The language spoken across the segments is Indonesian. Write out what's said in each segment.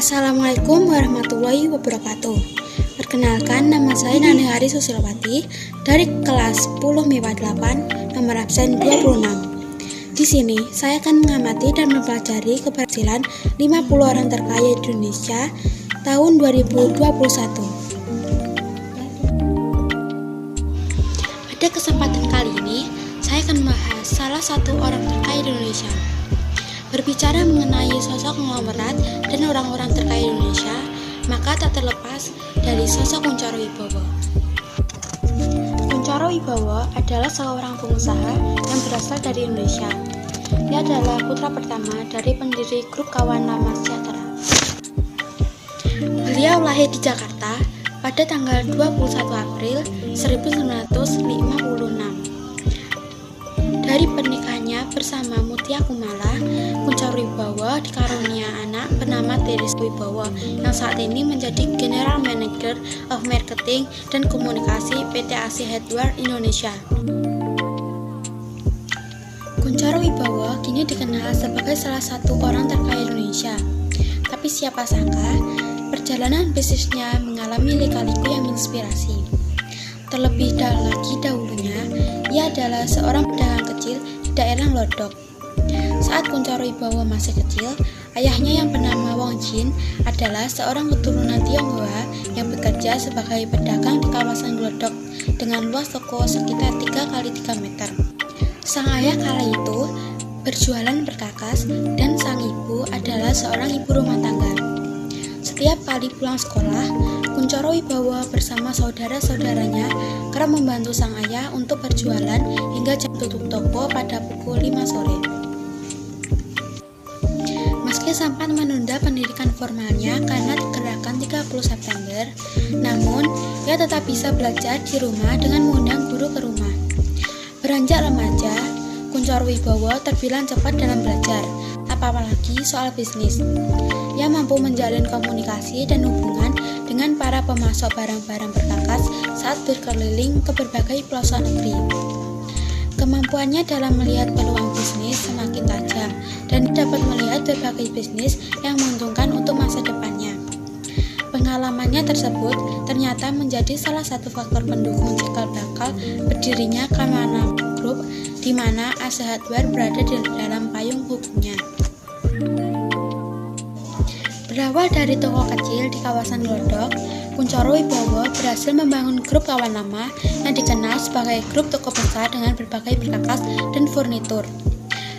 Assalamualaikum warahmatullahi wabarakatuh. Perkenalkan, nama saya Nani Hari Susilowati dari kelas 10 MIPA 8, nomor absen 26. Di sini, saya akan mengamati dan mempelajari keberhasilan 50 orang terkaya di Indonesia tahun 2021. Pada kesempatan kali ini, saya akan membahas salah satu orang terkaya di Indonesia. Berbicara mengenai sosok konglomerat dan orang-orang terkaya Indonesia, maka tak terlepas dari sosok Kunchoro Wibowo. Kunchoro Wibowo adalah seorang pengusaha yang berasal dari Indonesia. Dia adalah putra pertama dari pendiri grup Kawan Lama Sejahtera. Beliau lahir di Jakarta pada tanggal 21 April 1956. Dari pernikahannya bersama Mutia Kumala, Kunchoro Wibowo dikarunia anak bernama Teris Wibowo yang saat ini menjadi General Manager of Marketing dan Komunikasi PT Asia Hardware Indonesia. Kunchoro Wibowo kini dikenal sebagai salah satu orang terkaya Indonesia. Tapi siapa sangka, perjalanan bisnisnya mengalami lika-liku yang menginspirasi. Terlebih lagi dahulunya, ia adalah seorang pedagang kecil di daerah Lodok. Saat Kunchoro Wibowo masih kecil, ayahnya yang bernama Wong Jin adalah seorang keturunan Tionghoa yang bekerja sebagai pedagang di kawasan Glodok dengan luas toko sekitar 3x3 meter. Sang ayah kala itu berjualan perkakas dan sang ibu adalah seorang ibu rumah tangga. Setiap kali pulang sekolah, Kunchoro Wibowo bersama saudara-saudaranya kerap membantu sang ayah untuk berjualan hingga jam tutup toko pada pukul 5 sore. Meski sempat menunda pendidikan formalnya karena gerakan 30 September, namun ia tetap bisa belajar di rumah dengan mengundang guru ke rumah. Beranjak remaja, Kunchoro Wibowo terbilang cepat dalam belajar, apalagi soal bisnis. Ia mampu menjalin komunikasi dan hubungan dengan para pemasok barang-barang perkakas saat berkeliling ke berbagai pelosok negeri. Kemampuannya dalam melihat peluang bisnis semakin tajam dan dapat melihat berbagai bisnis yang menguntungkan untuk masa depannya. Pengalamannya tersebut ternyata menjadi salah satu faktor pendukung cikal bakal berdirinya Kawan Lama Group, di mana Asia Hardware berada di dalam payung hukumnya. Berawal dari toko kecil di kawasan Glodok, Kunchoro Wibowo berhasil membangun grup Kawan Lama yang dikenal sebagai grup toko besar dengan berbagai perkakas dan furnitur.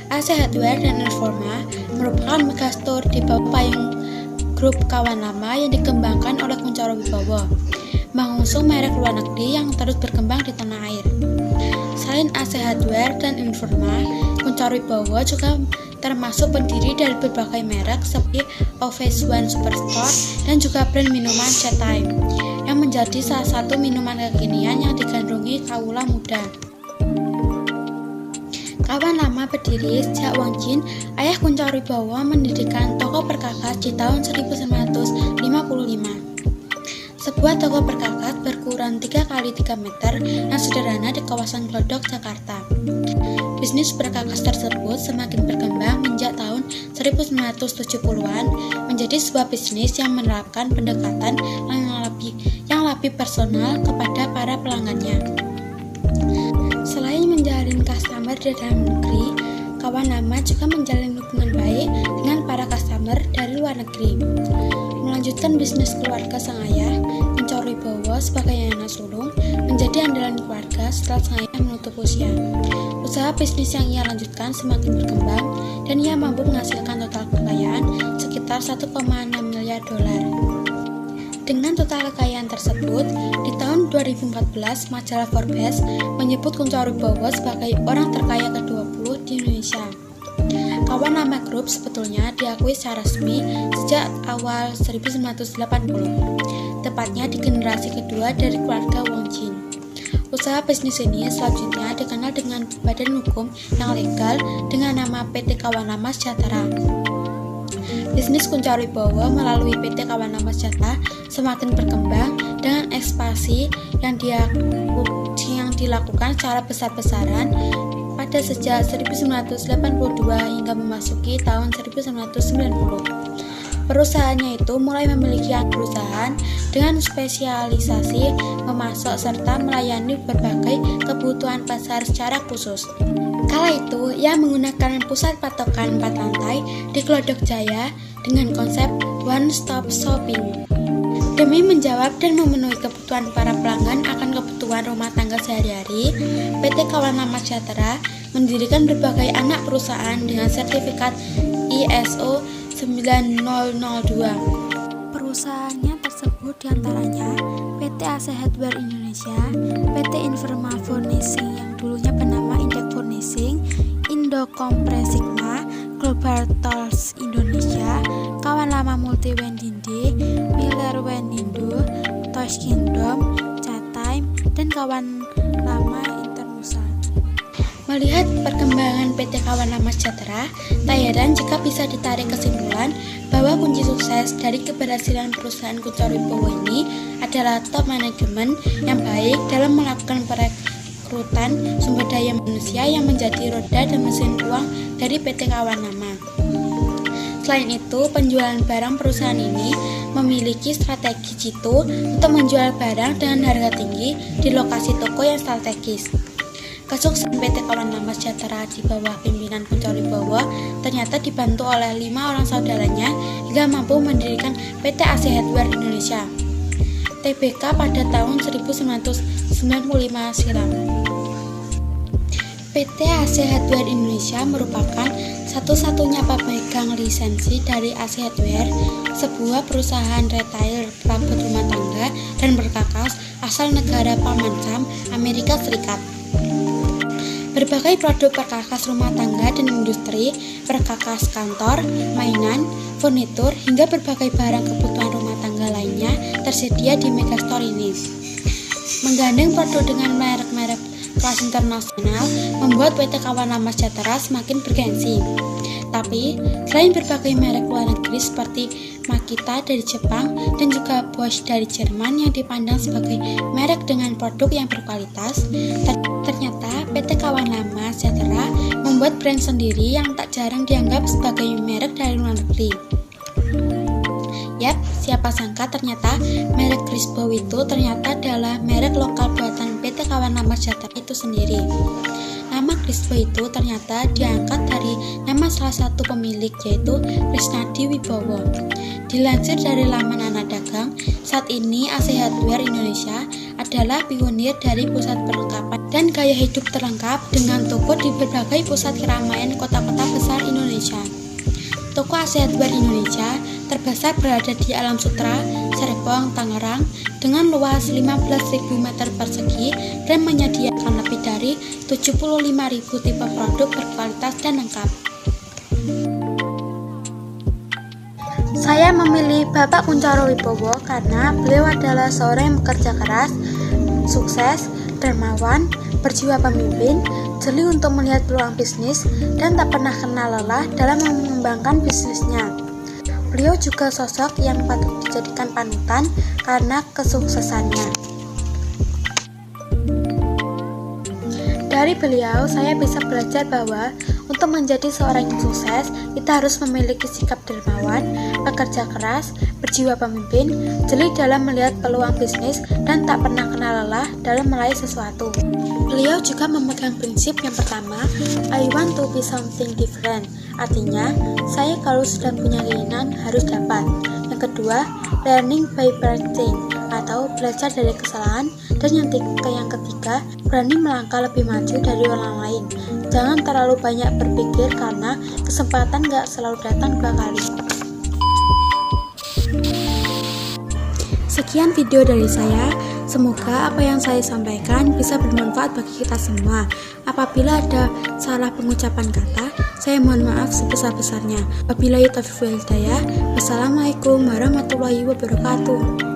Asia Hardware dan Informa merupakan megastore di bawah payung grup Kawan Lama yang dikembangkan oleh Kunchoro Wibowo, mengusung merek luar negeri yang terus berkembang di tanah air. Selain Asia Hardware dan Informa, Kunchoro Wibowo juga termasuk pendiri dari berbagai merek seperti Office One Superstore dan juga brand minuman Chatime yang menjadi salah satu minuman kekinian yang digandrungi kaula muda. Kawan Lama berdiri sejak Wong Jin, ayah Kunchoro Wibowo, mendirikan toko perkakas di tahun 1955. Sebuah toko perkakas berukuran 3x3 meter yang sederhana di kawasan Glodok, Jakarta. Bisnis perkakas tersebut semakin berkembang menjak tahun 1970-an menjadi sebuah bisnis yang menerapkan pendekatan yang lebih personal kepada para pelanggannya. Selain menjalin customer di dalam negeri, Kawan Lama juga menjalin hubungan baik dengan para customer dari luar negeri. Melanjutkan bisnis keluarga sang ayah, Kunchoro Wibowo sebagai anak sulung menjadi andalan keluarga setelah sang ayah menutup usia. Usaha bisnis yang ia lanjutkan semakin berkembang dan ia mampu menghasilkan total kekayaan sekitar 1,6 miliar dolar. Dengan total kekayaan tersebut, di tahun 2014 majalah Forbes menyebut Kunchoro Wibowo sebagai orang terkaya ke-20 di Indonesia. Kawan Lama Group sebetulnya diakui secara resmi sejak awal 1980, tepatnya di generasi kedua dari keluarga Wong Jin. Usaha bisnis ini selanjutnya dikenal dengan badan hukum yang legal dengan nama PT Kawan Lama Sejahtera. Bisnis Kunchoro Wibowo melalui PT Kawan Lama Sejahtera semakin berkembang dengan ekspansi yang dilakukan secara besar-besaran pada sejak 1982 hingga memasuki tahun 1990. Perusahaannya itu mulai memiliki anak perusahaan dengan spesialisasi memasok serta melayani berbagai kebutuhan pasar secara khusus. Kala itu, ia menggunakan pusat patokan 4 lantai di Glodok Jaya dengan konsep one stop shopping. Demi menjawab dan memenuhi kebutuhan para pelanggan akan kebutuhan rumah tangga sehari-hari, PT Kawan Lama Sejahtera mendirikan berbagai anak perusahaan dengan sertifikat ISO 9002. Perusahaannya tersebut diantaranya PT AC Hardware Indonesia, PT Informa Furnishing yang dulunya bernama Indek Furnishing, Indokompresigma, Global Tools Indonesia, Kawan Lama Multi Wendindo, Miller Wendindo, Toys Kingdom, Chatime, dan Kawan Lama Internusa. Melihat perkembangan PT Kawan Lama Sejahtera, tak heran jika bisa ditarik kesimpulan bahwa kunci sukses dari keberhasilan perusahaan Kunchoro Wibowo ini adalah top manajemen yang baik dalam melakukan perekrutan sumber daya manusia yang menjadi roda dan mesin uang dari PT Kawan Lama. Selain itu, penjualan barang perusahaan ini memiliki strategi jitu untuk menjual barang dengan harga tinggi di lokasi toko yang strategis. Kesuksesan PT Kawan Lama Sejahtera di bawah pimpinan Kunchoro Wibowo ternyata dibantu oleh 5 orang saudaranya hingga mampu mendirikan PT AC Hardware Indonesia (TBK) pada tahun 1995 silam. PT AC Hardware Indonesia merupakan satu-satunya pemegang lisensi dari AC Hardware, sebuah perusahaan retail perabot rumah tangga dan perkakas asal negara Paman Sam, Amerika Serikat. Berbagai produk perkakas rumah tangga dan industri, perkakas kantor, mainan, furnitur, hingga berbagai barang kebutuhan rumah tangga lainnya tersedia di Megastore ini. Menggandeng produk dengan merek-merek kelas internasional membuat PT Kawan Lama Sejahtera semakin bergengsi. Tapi, selain berbagai merek luar negeri seperti Makita dari Jepang dan juga Bosch dari Jerman yang dipandang sebagai merek dengan produk yang berkualitas, ternyata PT Kawan Lama Sejahtera membuat brand sendiri yang tak jarang dianggap sebagai merek dari luar negeri. Yap, siapa sangka ternyata merek Crispo itu ternyata adalah merek lokal buatan PT Kawan Lama Sejahtera itu sendiri. Nama Crispo itu ternyata diangkat dari nama salah satu pemilik, yaitu Krisnadi Wibowo. Dilansir dari laman Anak Dagang, saat ini AC Hardware Indonesia adalah pionir dari pusat perlengkapan dan gaya hidup terlengkap dengan toko di berbagai pusat keramaian kota-kota besar Indonesia. Toko AC Hardware Indonesia terbesar berada di Alam Sutera, Serpong, Tangerang dengan luas 15.000 meter persegi dan menyediakan lebih dari 75.000 tipe produk berkualitas dan lengkap. Saya memilih Bapak Kunchoro Wibowo karena beliau adalah seorang yang bekerja keras, sukses, dermawan, berjiwa pemimpin, jeli untuk melihat peluang bisnis, dan tak pernah kenal lelah dalam mengembangkan bisnisnya. Beliau juga sosok yang patut dijadikan panutan karena kesuksesannya. Dari beliau, saya bisa belajar bahwa untuk menjadi seorang yang sukses, kita harus memiliki sikap dermawan, bekerja keras, berjiwa pemimpin, jeli dalam melihat peluang bisnis, dan tak pernah kenal lelah dalam meraih sesuatu. Beliau juga memegang prinsip yang pertama, I want to be something different. Artinya, saya kalau sudah punya keinginan harus dapat. Yang kedua, learning by practicing atau belajar dari kesalahan. Dan yang ketiga, berani melangkah lebih maju dari orang lain. Jangan terlalu banyak berpikir karena kesempatan gak selalu datang 2 kali. Sekian video dari saya. Semoga apa yang saya sampaikan bisa bermanfaat bagi kita semua. Apabila ada salah pengucapan kata, saya mohon maaf sebesar-besarnya. Wabillahi taufiq wal hidayah. Wassalamualaikum warahmatullahi wabarakatuh.